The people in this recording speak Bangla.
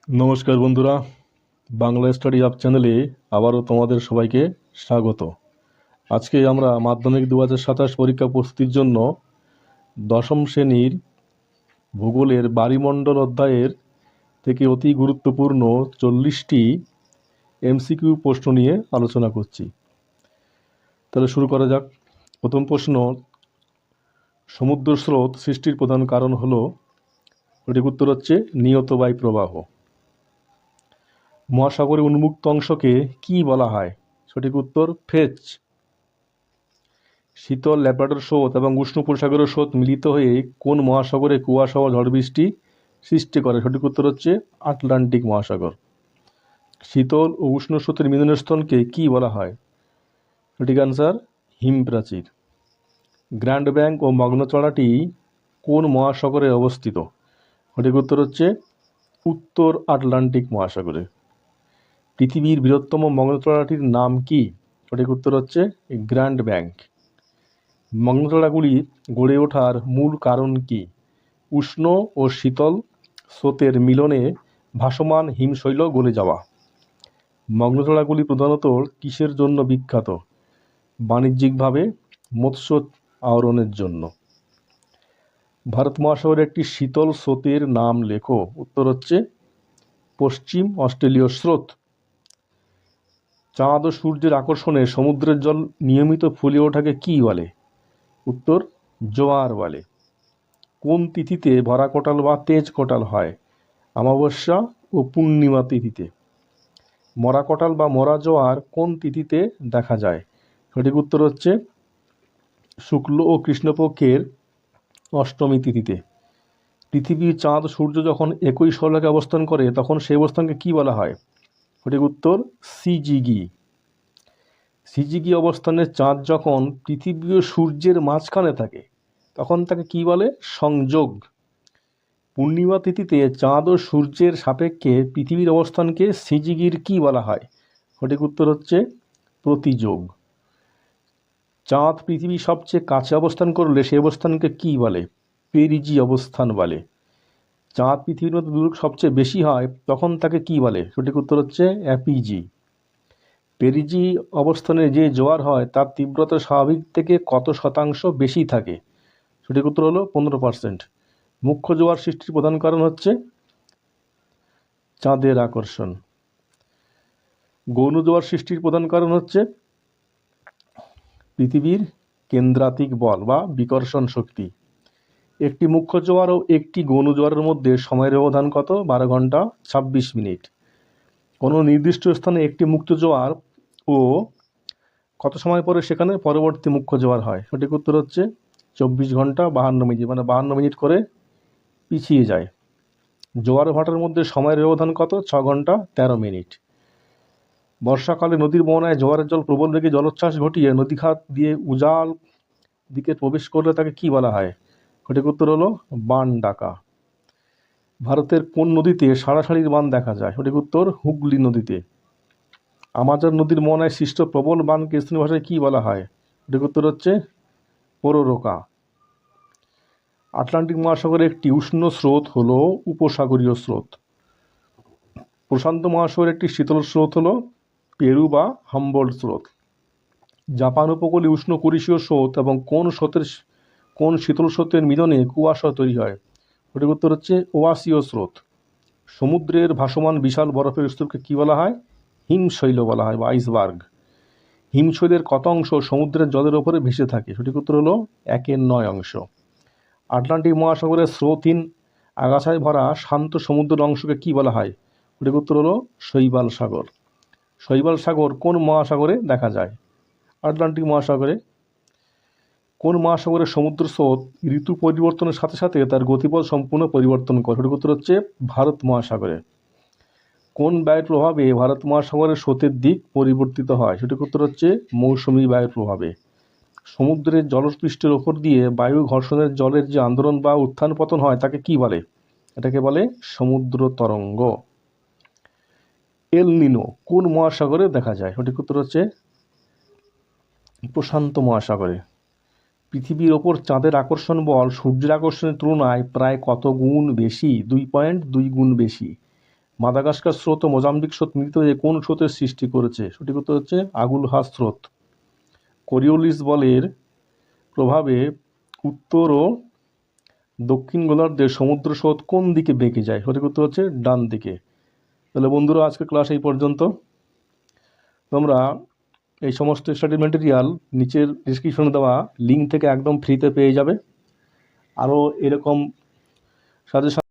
নমস্কার বন্ধুরা, বাংলা স্টাডি আপ চ্যানেলে আবারও তোমাদের সবাইকে স্বাগত। আজকে আমরা মাধ্যমিক 2027 পরীক্ষা প্রস্তুতির জন্য দশম শ্রেণীর ভূগোলের বায়ুমণ্ডল অধ্যায়ের থেকে অতি গুরুত্বপূর্ণ 40টি এমসিকিউ প্রশ্ন নিয়ে আলোচনা করছি। তাহলে শুরু করা যাক। প্রথম প্রশ্ন, সমুদ্র স্রোত সৃষ্টির প্রধান কারণ হলো, সঠিক উত্তর হচ্ছে নিয়ত বায়ু প্রবাহ। মহাসাগরের উন্মুক্ত অংশকে কি বলা হয়? সঠিক উত্তর ফেজ। শীতল ল্যাব্রাডর স্রোত এবং উষ্ণ উপসাগরের স্রোত মিলিত হয়ে কোন মহাসাগরে কুয়াশা ও ঝড় বৃষ্টি সৃষ্টি করে? সঠিক উত্তর হচ্ছে আটলান্টিক মহাসাগর। শীতল ও উষ্ণ স্রোতের মিলনস্থলকে কি বলা হয়? সঠিক অ্যান্সার হিমপ্রাচীর। গ্র্যান্ড ব্যাংক ও মগ্নচড়াটি কোন মহাসাগরে অবস্থিত? সঠিক উত্তর হচ্ছে উত্তর আটলান্টিক মহাসাগরে। পৃথিবীর বৃহত্তম মগ্নচড়াটির নাম কি? সঠিক উত্তর হচ্ছে গ্র্যান্ড ব্যাংক। মগ্নচড়াগুলি গড়ে ওঠার মূল কারণ কি? উষ্ণ ও শীতল স্রোতের মিলনে ভাসমান হিমশৈল গলে যাওয়া। মগ্নচড়াগুলি প্রধানত কিসের জন্য বিখ্যাত? বাণিজ্যিকভাবে মৎস্য আহরণের জন্য। ভারত মহাসাগরের একটি শীতল স্রোতের নাম লেখো। উত্তর হচ্ছে পশ্চিম অস্ট্রেলীয় স্রোত। চাঁদ ও সূর্যের আকর্ষণে সমুদ্রের জল নিয়মিত ফুলে ওঠাকে কি বলে? উত্তর জোয়ার বলে। কোন তিথিতে ভরা কোটাল বা তেজ কোটাল হয়? অমাবস্যা ও পূর্ণিমা তিথিতে। মরা কোটাল বা মরা জোয়ার কোন তিথিতে দেখা যায়? সঠিক উত্তর হচ্ছে শুক্ল ও কৃষ্ণপক্ষের অষ্টমী তিথিতে। পৃথিবী, চাঁদ, সূর্য যখন একই স্থলকে অবস্থান করে তখন সেই অবস্থানকে কি বলা হয়? সঠিক উত্তর সিজিগি। সিজিগি অবস্থানে চাঁদ যখন পৃথিবী ও সূর্যের মাঝখানে থাকে তখন তাকে কি বলে? সংযোগ। পূর্ণিমা তিথিতে চাঁদ ও সূর্যের সাপেক্ষে পৃথিবীর অবস্থানকে সিজিগির কি বলা হয়? সঠিক উত্তর হচ্ছে প্রতিযোগ। চাঁদ পৃথিবীর সবচেয়ে কাছে অবস্থান করলে সেই অবস্থানকে কি বলে? পেরিজি অবস্থান বলে। চাঁদ পৃথিবীর মধ্যে দূরত্ব সবচেয়ে বেশি হয় তখন তাকে কি বলে? সঠিক উত্তর হচ্ছে অ্যাপিজি। পেরিজি অবস্থানে যে জোয়ার হয় তার তীব্রতা স্বাভাবিক থেকে কত শতাংশ বেশি থাকে? সঠিক উত্তর হলো 15%। মুখ্য জোয়ার সৃষ্টির প্রধান কারণ হচ্ছে চাঁদের আকর্ষণ। গৌণ জোয়ার সৃষ্টির প্রধান কারণ হচ্ছে পৃথিবীর কেন্দ্রাতিক বল বা বিকর্ষণ শক্তি। একটি মুখ্য জোয়ার ও একটি গৌণ জোয়ারের মধ্যে সময়ের ব্যবধান কত? 12 ঘন্টা 26 মিনিট। কোনো নির্দিষ্ট স্থানে একটি মুক্ত জোয়ার ও কত সময় পরে সেখানে পরবর্তী মুখ্য জোয়ার হয়? সঠিক উত্তর হচ্ছে 24 ঘন্টা 52 মিনিট, মানে 52 মিনিট করে পিছিয়ে যায়। জোয়ার ভাটার মধ্যে সময়ের ব্যবধান কত? 6 ঘন্টা 13 মিনিট। বর্ষাকালে নদীর মোহনায় জোয়ারের জল প্রবল বেগে জলোচ্ছ্বাস ঘটিয়ে নদীখাত দিয়ে উজাল দিকে প্রবেশ করলে তাকে কি বলা হয়? সঠিক উত্তর হলো বান ডাকা। ভারতের কোন নদীতে সারাসারির বান দেখা যায়? সঠিক উত্তর হুগলি নদীতে। আমাজন নদীর মোহনায় সৃষ্ট প্রবল বানকে স্থানীয় ভাষায় কি বলা হয়? সঠিক উত্তর হচ্ছে পোরোরোকা। আটলান্টিক মহাসাগরের একটি উষ্ণ স্রোত হলো উপসাগরীয় স্রোত। প্রশান্ত মহাসাগরের একটি শীতল স্রোত হলো পেরু বা হাম্বোল্ট স্রোত। জাপান উপকূলে উষ্ণ কুরিশীয় স্রোত এবং কোন শীতল স্রোতের মিলনে কুয়াশা তৈরি হয়? সঠিক উত্তর হচ্ছে ওয়াসীয় স্রোত। সমুদ্রের ভাসমান বিশাল বরফের স্তূপকে কি বলা হয়? হিমশৈল বলা হয় বা আইসবার্গ। হিমশৈলের কত অংশ সমুদ্রের জলের ওপরে ভেসে থাকে? সঠিক উত্তর হলো 1/9 অংশ। আটলান্টিক মহাসাগরের স্রোতহীন আগাছায় ভরা শান্ত সমুদ্রের অংশকে কি বলা হয়? সঠিক উত্তর হলো শৈবাল সাগর। শৈবাল সাগর কোন মহাসাগরে দেখা যায়? আটলান্টিক মহাসাগরে। কোন মহাসাগরের সমুদ্র স্রোত ঋতু পরিবর্তনের সাথে সাথে তার গতিপথ সম্পূর্ণ পরিবর্তন করে? সঠিক উত্তর হচ্ছে ভারত মহাসাগরে। কোন বায়ুর প্রভাবে ভারত মহাসাগরের স্রোতের দিক পরিবর্তিত হয়? সঠিক উত্তর হচ্ছে মৌসুমী বায়ুর প্রভাবে। সমুদ্রের জলপৃষ্ঠের ওপর দিয়ে বায়ু ঘর্ষণের জলের যে আন্দোলন বা উত্থান পতন হয় তাকে কি বলে? এটাকে বলে সমুদ্র তরঙ্গ। এল নিনো কোন মহাসাগরে দেখা যায়? সঠিক উত্তর হচ্ছে প্রশান্ত মহাসাগরে। পৃথিবীর ওপর চাঁদের আকর্ষণ বল সূর্যের আকর্ষণের তুলনায় প্রায় কত গুণ বেশি? 2.2 গুণ বেশি। মাদাগাস্কার স্রোত ও মোজাম্বিক স্রোত মিলিত হয়ে কোন স্রোতের সৃষ্টি করেছে? সঠিক উত্তর হচ্ছে আগুলহাস স্রোত। কোরিওলিস বলের প্রভাবে উত্তর ও দক্ষিণ গোলার্ধের সমুদ্র স্রোত কোন দিকে বেঁকে যায়? সঠিক উত্তর হচ্ছে ডান দিকে। তাহলে বন্ধুরা, আজকের ক্লাস এই পর্যন্ত। তোমরা এই সমস্ত স্টাডি ম্যাটেরিয়াল নিচের ডিসক্রিপশনে দেওয়া লিঙ্ক থেকে একদম ফ্রিতে পেয়ে যাবে। আরও এরকম সাজেশন